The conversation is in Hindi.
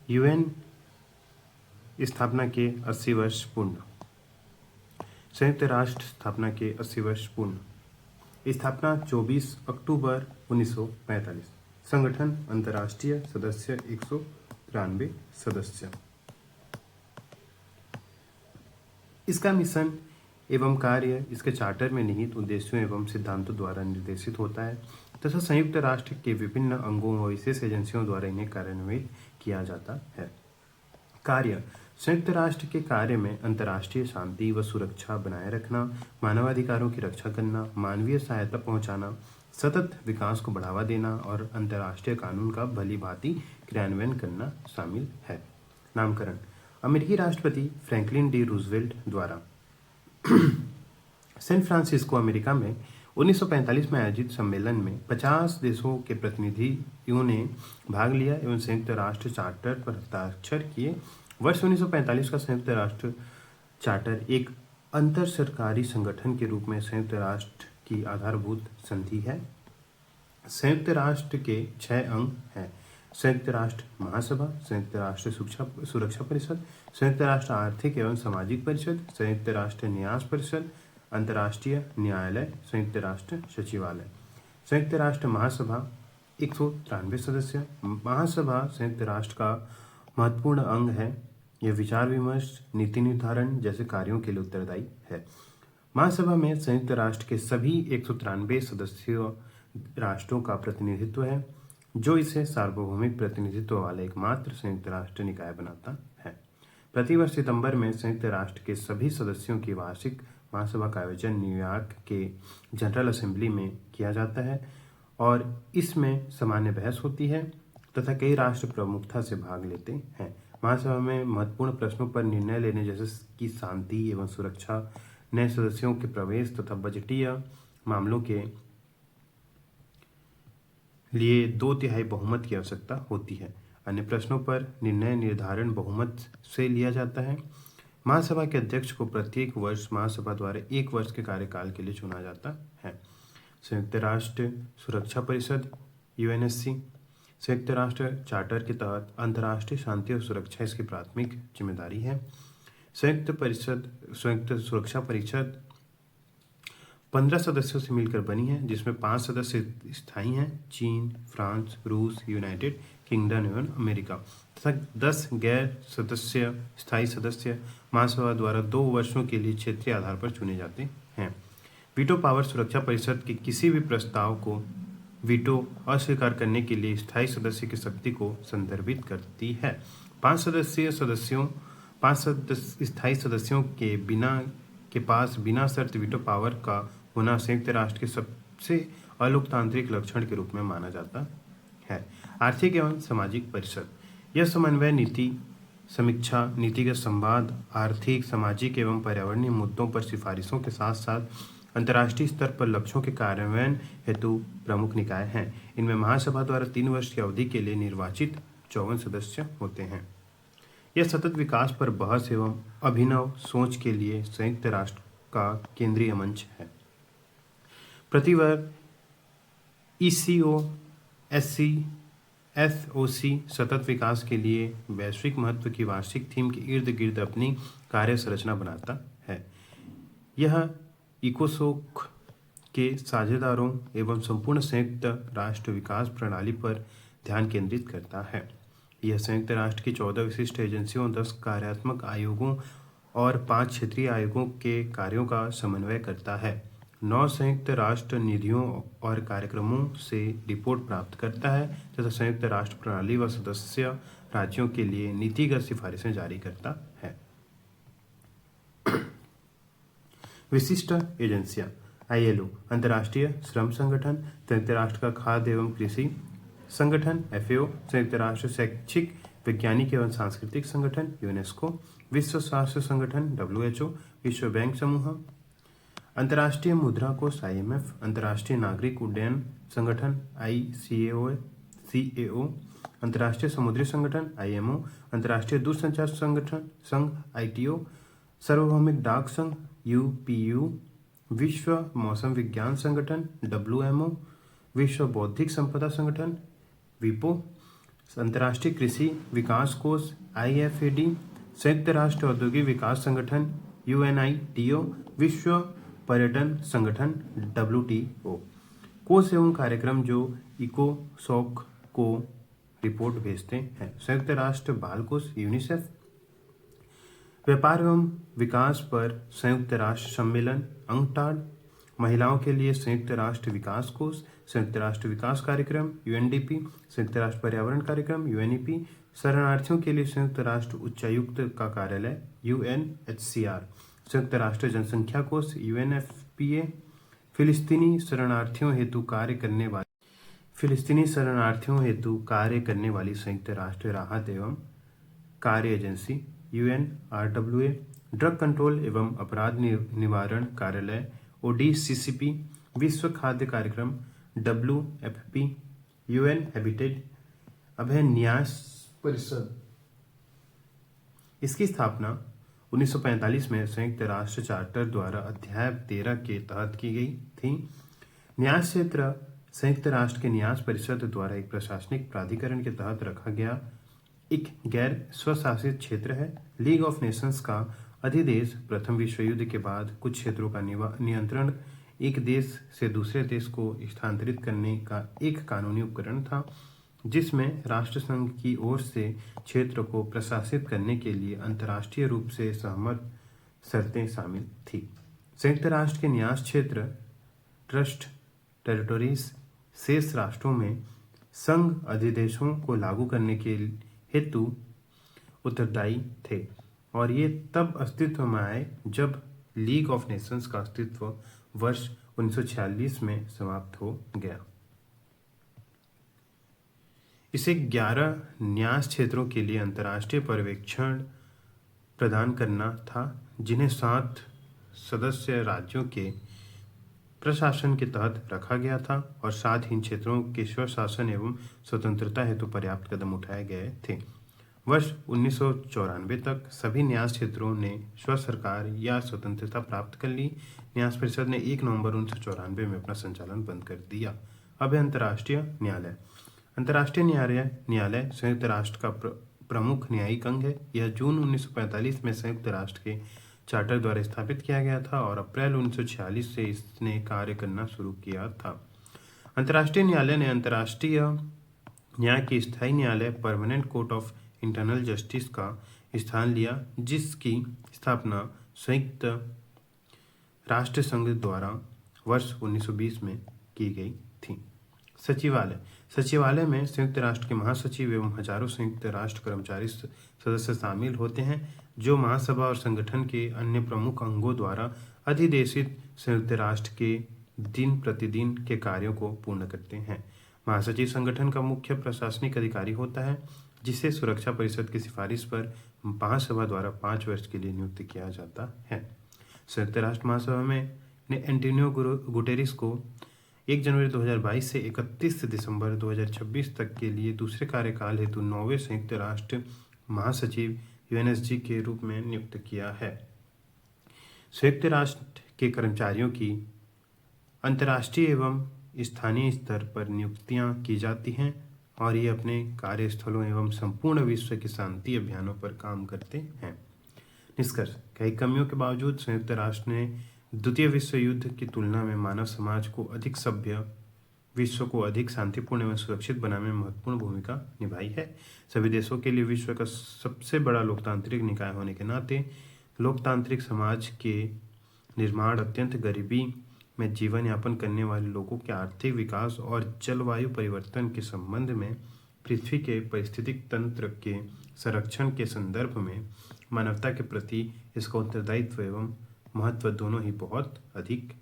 यूएन स्थापना के 80 वर्ष पूर्ण। संयुक्त राष्ट्र स्थापना के 80 वर्ष पूर्ण। स्थापना 24 अक्टूबर 1945। संगठन अंतर्राष्ट्रीय सदस्य 193 सदस्य। इसका मिशन एवं कार्य इसके चार्टर में निहित उद्देश्यों एवं सिद्धांतों द्वारा निर्देशित होता है तथा संयुक्त राष्ट्र के विभिन्न अंगों और विशेष एजेंसियों द्वारा इन्हें कार्यान्वित किया जाता है। कार्य। संयुक्त राष्ट्र के कार्य में अंतर्राष्ट्रीय शांति व सुरक्षा बनाए रखना, मानवाधिकारों की रक्षा करना, मानवीय सहायता पहुंचाना, सतत विकास को बढ़ावा देना और अंतर्राष्ट्रीय कानून का भली भांति क्रियान्वयन करना शामिल है। नामकरण। अमेरिकी राष्ट्रपति फ्रैंकलिन डी रूजवेल्ट द्वारा सैन फ्रांसिस्को, अमेरिका में 1945 में आयोजित सम्मेलन में 50 देशों के प्रतिनिधियों ने भाग लिया एवं संयुक्त राष्ट्र चार्टर पर हस्ताक्षर किए। वर्ष 1945 का संयुक्त राष्ट्र चार्टर एक अंतर सरकारी संगठन के रूप में संयुक्त राष्ट्र की आधारभूत संधि है। संयुक्त राष्ट्र के 6 अंग हैं: संयुक्त राष्ट्र महासभा, संयुक्त राष्ट्र सुरक्षा परिषद, संयुक्त राष्ट्र आर्थिक एवं सामाजिक परिषद, संयुक्त राष्ट्र न्यास परिषद, अंतर्राष्ट्रीय न्यायालय, संयुक्त राष्ट्र सचिवालय। संयुक्त राष्ट्र महासभा 193 सदस्य। महासभा संयुक्त राष्ट्र का महत्वपूर्ण अंग है। यह विचार विमर्श, नीति निर्धारण जैसे कार्यों के लिए उत्तरदायी है। महासभा में संयुक्त राष्ट्र के सभी 193 सदस्य राष्ट्रों का प्रतिनिधित्व है, जो इसे सार्वभौमिक प्रतिनिधित्व वाला एकमात्र संयुक्त राष्ट्र निकाय बनाता है। प्रतिवर्ष सितंबर में संयुक्त राष्ट्र के सभी सदस्यों की वार्षिक महासभा का आयोजन न्यूयॉर्क के जनरल असेंबली में किया जाता है और इसमें सामान्य बहस होती है तथा कई राष्ट्र प्रमुखता से भाग लेते हैं। महासभा में महत्वपूर्ण प्रश्नों पर निर्णय लेने जैसे कि शांति एवं सुरक्षा, नए सदस्यों के प्रवेश तथा बजटीय मामलों के लिए 2/3 बहुमत की आवश्यकता होती है। अन्य प्रश्नों पर निर्णय निर्धारण बहुमत से लिया जाता है। महासभा के अध्यक्ष को प्रत्येक वर्ष महासभा द्वारा 1 वर्ष के कार्यकाल के लिए चुना जाता है। संयुक्त राष्ट्र सुरक्षा परिषद यूएनएससी संयुक्त राष्ट्र चार्टर के तहत अंतर्राष्ट्रीय शांति और सुरक्षा इसकी प्राथमिक जिम्मेदारी है। संयुक्त सुरक्षा परिषद 15 सदस्यों से मिलकर बनी है, जिसमें 5 सदस्य स्थायी हैं: चीन, फ्रांस, रूस, यूनाइटेड किंगडम एवं अमेरिका, तथा 10 गैर सदस्य स्थायी सदस्य महासभा द्वारा 2 वर्षों के लिए क्षेत्रीय आधार पर चुने जाते हैं। वीटो पावर सुरक्षा परिषद के किसी भी प्रस्ताव को वीटो अस्वीकार करने के लिए स्थायी सदस्य की शक्ति को संदर्भित करती है। 5 स्थायी सदस्यों के पास बिना शर्त वीटो पावर का होना संयुक्त राष्ट्र के सबसे अलोकतांत्रिक लक्षण के रूप में माना जाता है। आर्थिक एवं सामाजिक परिषद यह समन्वय, नीति समीक्षा, नीतिगत संवाद, आर्थिक, सामाजिक एवं पर्यावरणीय मुद्दों पर सिफारिशों के साथ साथ अंतर्राष्ट्रीय स्तर पर लक्ष्यों के कार्यान्वयन हेतु प्रमुख निकाय हैं। इनमें महासभा द्वारा 3 वर्ष की अवधि के लिए निर्वाचित 54 सदस्य होते हैं। यह सतत विकास पर बहस एवं अभिनव सोच के लिए संयुक्त राष्ट्र का केंद्रीय मंच है। प्रतिवर्ष ECO, SOC सतत विकास के लिए वैश्विक महत्व की वार्षिक थीम के इर्द गिर्द अपनी कार्य संरचना बनाता है। यह इकोसोक के साझेदारों एवं संपूर्ण संयुक्त राष्ट्र विकास प्रणाली पर ध्यान केंद्रित करता है। यह संयुक्त राष्ट्र की 14 विशिष्ट एजेंसियों, 10 कार्यात्मक आयोगों और 5 क्षेत्रीय आयोगों के कार्यों का समन्वय करता है। 9 संयुक्त राष्ट्र निधियों और कार्यक्रमों से रिपोर्ट प्राप्त करता है तथा संयुक्त राष्ट्र प्रणाली व सदस्य राज्यों के लिए नीतिगत सिफारिशें जारी करता है। विशिष्ट एजेंसियां: ILO अंतर्राष्ट्रीय श्रम संगठन, संयुक्त राष्ट्र का खाद्य एवं कृषि संगठन, FAO संयुक्त राष्ट्र शैक्षिक, वैज्ञानिक एवं सांस्कृतिक संगठन, यूनेस्को, विश्व स्वास्थ्य संगठन WHO, विश्व बैंक समूह, अंतर्राष्ट्रीय मुद्रा कोष IMF, अंतर्राष्ट्रीय नागरिक उड्डयन संगठन ICAO, अंतर्राष्ट्रीय समुद्री संगठन IMO, अंतर्राष्ट्रीय दूरसंचार संगठन संघ ITO, सार्वभौमिक डाक संघ UPU, विश्व मौसम विज्ञान संगठन WMO, विश्व बौद्धिक संपदा संगठन WIPO, अंतर्राष्ट्रीय कृषि विकास कोष IFAD, संयुक्त राष्ट्र औद्योगिक विकास संगठन UNITO, विश्व पर्यटन संगठन WTO। कोष एवं कार्यक्रम जो इकोसॉक को रिपोर्ट भेजते हैं। संयुक्त राष्ट्र बाल कोष यूनिसेफ, व्यापार एवं विकास पर संयुक्त राष्ट्र सम्मेलन UNCTAD, महिलाओं के लिए संयुक्त राष्ट्र विकास कोष, संयुक्त राष्ट्र विकास कार्यक्रम UNDP, संयुक्त राष्ट्र पर्यावरण कार्यक्रम UNEP, शरणार्थियों के लिए संयुक्त राष्ट्र उच्चायुक्त का कार्यालय UNHCR, संयुक्त राष्ट्र जनसंख्या कोष UNFPA, फिलिस्तीनी शरणार्थियों हेतु कार्य करने वाली संयुक्त राष्ट्र राहत एवं कार्य एजेंसी UNRWA, ड्रग कंट्रोल एवं अपराध निवारण कार्यालय ODCCP, विश्व खाद्य कार्यक्रम WFP, UN हैबिटेट, अभय न्यास परिषद। इसकी स्थापना 1945 में संयुक्त राष्ट्र चार्टर द्वारा अध्याय 13 के तहत की गई थी। न्यास क्षेत्र संयुक्त राष्ट्र के न्यास परिषद द्वारा एक प्रशासनिक प्राधिकरण के तहत रखा गया एक गैर स्वशासित क्षेत्र है। लीग ऑफ नेशंस का अधिदेश प्रथम विश्व युद्ध के बाद कुछ क्षेत्रों का नियंत्रण एक देश से दूसरे देश को स्थानांतरित करने का एक कानूनी उपकरण था, जिसमें राष्ट्र संघ की ओर से क्षेत्र को प्रशासित करने के लिए अंतर्राष्ट्रीय रूप से सहमत शर्तें शामिल थी। संयुक्त राष्ट्र के न्यास क्षेत्र ट्रस्ट टेरिटोरीज शेष राष्ट्रों में संघ अधिदेशों को लागू करने के हेतु उत्तरदायी थे और ये तब अस्तित्व में आए जब लीग ऑफ नेशंस का अस्तित्व वर्ष 1946 में समाप्त हो गया। इसे 11 न्यास क्षेत्रों के लिए अंतर्राष्ट्रीय पर्यवेक्षण प्रदान करना था, जिन्हें 7 सदस्य राज्यों के प्रशासन के तहत रखा गया था और साथ ही इन क्षेत्रों के स्वशासन एवं स्वतंत्रता हेतु पर्याप्त कदम उठाए गए थे। वर्ष 1994 तक सभी न्यास क्षेत्रों ने स्व सरकार या स्वतंत्रता प्राप्त कर ली। न्यास परिषद ने 1 नवंबर 1994 में अपना संचालन बंद कर दिया। अब है अंतर्राष्ट्रीय न्यायालय। अंतर्राष्ट्रीय न्यायालय संयुक्त राष्ट्र का प्रमुख न्यायिक अंग है। यह जून 1945 में संयुक्त राष्ट्र के चार्टर द्वारा स्थापित किया गया था और अप्रैल 1946 से इसने कार्य करना शुरू किया था। अंतर्राष्ट्रीय न्यायालय ने अंतर्राष्ट्रीय न्याय की स्थायी न्यायालय permanent court of internal justice का स्थान लिया, जिसकी स्थापना संयुक्त राष्ट्र संघ द्वारा वर्ष 1920 में की गई थी। सचिवालय में संयुक्त राष्ट्र के महासचिव एवं हजारों संयुक्त राष्ट्र कर्मचारी सदस्य शामिल होते हैं, जो महासभा और संगठन के अन्य प्रमुख अंगों द्वारा अधिदेशित संयुक्त राष्ट्र के दिन प्रतिदिन के कार्यों को पूर्ण करते हैं। महासचिव संगठन का मुख्य प्रशासनिक अधिकारी होता है, जिसे सुरक्षा परिषद की सिफारिश पर महासभा द्वारा 5 वर्ष के लिए नियुक्त किया जाता है। संयुक्त राष्ट्र महासभा ने एंटोनियो गुटेरेस को 1 जनवरी 2022 से 31 दिसंबर 2026 तक के लिए दूसरे कार्यकाल हेतु 9वें संयुक्त राष्ट्र महासचिव UNSG के रूप में नियुक्त किया है। संयुक्त राष्ट्र के कर्मचारियों की अंतर्राष्ट्रीय एवं स्थानीय स्तर पर नियुक्तियां की जाती हैं और ये अपने कार्यस्थलों एवं संपूर्ण विश्व के शांति अभियानों पर काम करते हैं। निष्कर्ष: कई कमियों के बावजूद संयुक्त राष्ट्र ने द्वितीय विश्व युद्ध की तुलना में मानव समाज को अधिक सभ्य, विश्व को अधिक शांतिपूर्ण एवं सुरक्षित बनाने में महत्वपूर्ण भूमिका निभाई है। सभी देशों के लिए विश्व का सबसे बड़ा लोकतांत्रिक निकाय होने के नाते लोकतांत्रिक समाज के निर्माण, अत्यंत गरीबी में जीवन यापन करने वाले लोगों के आर्थिक विकास और जलवायु परिवर्तन के संबंध में पृथ्वी के पारिस्थितिक तंत्र के संरक्षण के संदर्भ में मानवता के प्रति इसका उत्तरदायित्व एवं महत्व दोनों ही बहुत अधिक